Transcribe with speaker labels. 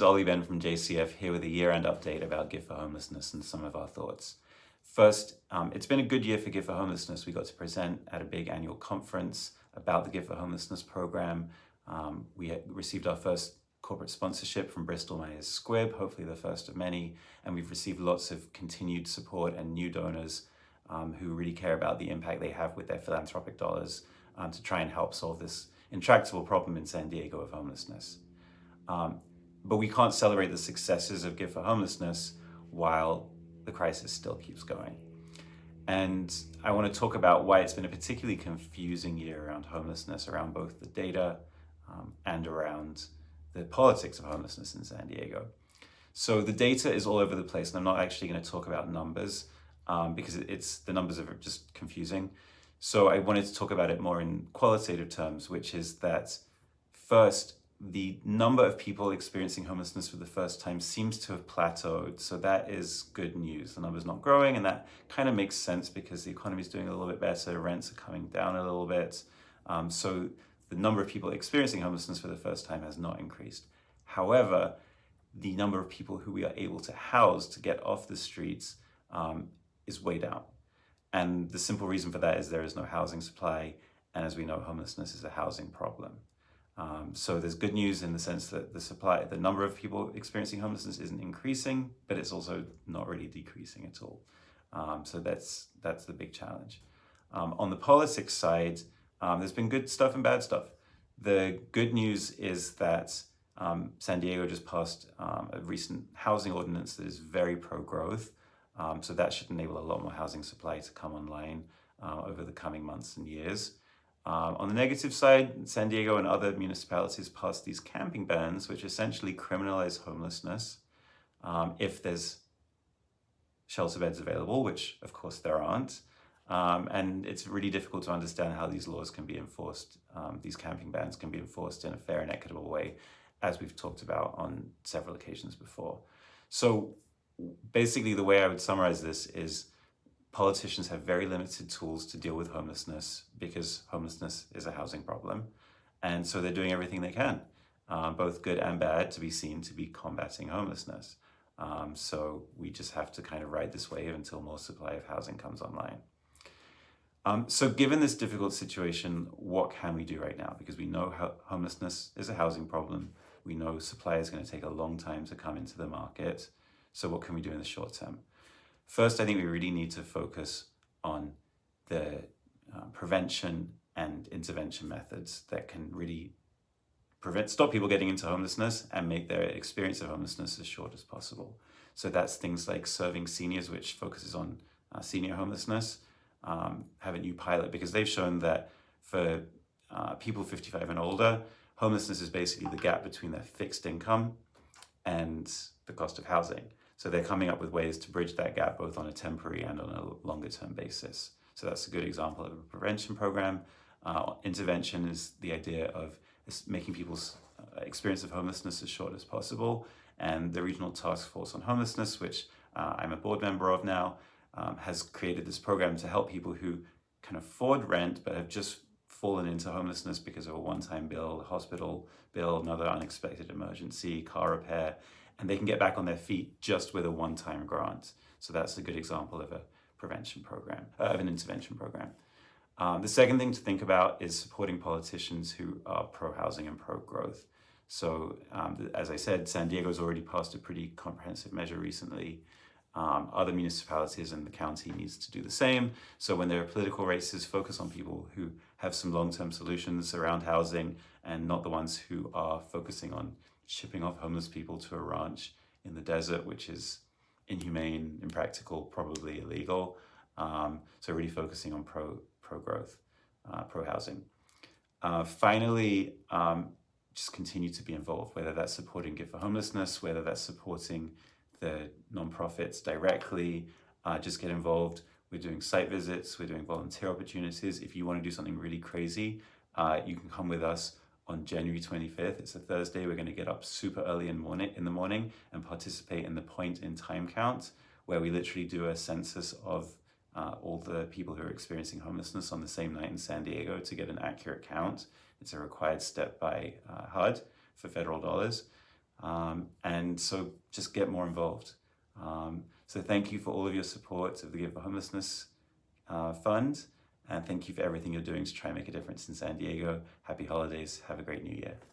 Speaker 1: is Ollie Ben from JCF here with a year-end update about giv4 Homelessness and some of our thoughts. First, it's been a good year for giv4 Homelessness. We got to present at a big annual conference about the giv4 Homelessness program. We received our first corporate sponsorship from Bristol Myers Squibb, hopefully the first of many, and we've received lots of continued support and new donors who really care about the impact they have with their philanthropic dollars to try and help solve this intractable problem in San Diego of homelessness. But we can't celebrate the successes of giv4 Homelessness while the crisis still keeps going. And I want to talk about why it's been a particularly confusing year around homelessness, around both the data and around the politics of homelessness in San Diego. So the data is all over the place, and I'm not actually going to talk about numbers because the numbers are just confusing. So I wanted to talk about it more in qualitative terms, which is that first, the number of people experiencing homelessness for the first time seems to have plateaued. So that is good news. The number's not growing, and that kind of makes sense because the economy is doing a little bit better, rents are coming down a little bit. So the number of people experiencing homelessness for the first time has not increased. However, the number of people who we are able to house to get off the streets is way down. And the simple reason for that is there is no housing supply. And as we know, homelessness is a housing problem. So there's good news in the sense that the number of people experiencing homelessness isn't increasing, but it's also not really decreasing at all. So that's the big challenge. On the politics side, there's been good stuff and bad stuff. The good news is that San Diego just passed a recent housing ordinance that is very pro-growth. So that should enable a lot more housing supply to come online over the coming months and years. On the negative side, San Diego and other municipalities passed these camping bans, which essentially criminalize homelessness if there's shelter beds available, which of course there aren't. And it's really difficult to understand how these laws can be enforced. These camping bans can be enforced in a fair and equitable way, as we've talked about on several occasions before. So basically the way I would summarize this is politicians have very limited tools to deal with homelessness because homelessness is a housing problem. And so they're doing everything they can, both good and bad, to be seen to be combating homelessness. So we just have to kind of ride this wave until more supply of housing comes online. So given this difficult situation, what can we do right now? Because we know homelessness is a housing problem. We know supply is going to take a long time to come into the market. So what can we do in the short term? First, I think we really need to focus on the prevention and intervention methods that can really stop people getting into homelessness and make their experience of homelessness as short as possible. So that's things like serving seniors, which focuses on senior homelessness, have a new pilot because they've shown that for people 55 and older, homelessness is basically the gap between their fixed income and the cost of housing. So they're coming up with ways to bridge that gap both on a temporary and on a longer term basis. So that's a good example of a prevention program. Intervention is the idea of making people's experience of homelessness as short as possible. And the Regional Task Force on Homelessness, which I'm a board member of now, has created this program to help people who can afford rent but have just fallen into homelessness because of a one-time bill, a hospital bill, another unexpected emergency, car repair, and they can get back on their feet just with a one-time grant. So that's a good example of a prevention program, of an intervention program. The second thing to think about is supporting politicians who are pro-housing and pro-growth. So as I said, San Diego's already passed a pretty comprehensive measure recently. Other municipalities in the county needs to do the same. So when there are political races, focus on people who have some long-term solutions around housing and not the ones who are focusing on shipping off homeless people to a ranch in the desert, which is inhumane, impractical, probably illegal. So really focusing on pro-growth, pro-housing. Finally, just continue to be involved, whether that's supporting giv4 Homelessness, whether that's supporting the nonprofits directly, just get involved. We're doing site visits, we're doing volunteer opportunities. If you want to do something really crazy, you can come with us on January 25th. It's a Thursday. We're going to get up super early in the morning and participate in the point in time count, where we literally do a census of all the people who are experiencing homelessness on the same night in San Diego to get an accurate count. It's a required step by HUD for federal dollars. And so just get more involved. So thank you for all of your support of the Give for Homelessness Fund, and thank you for everything you're doing to try and make a difference in San Diego. Happy holidays. Have a great new year.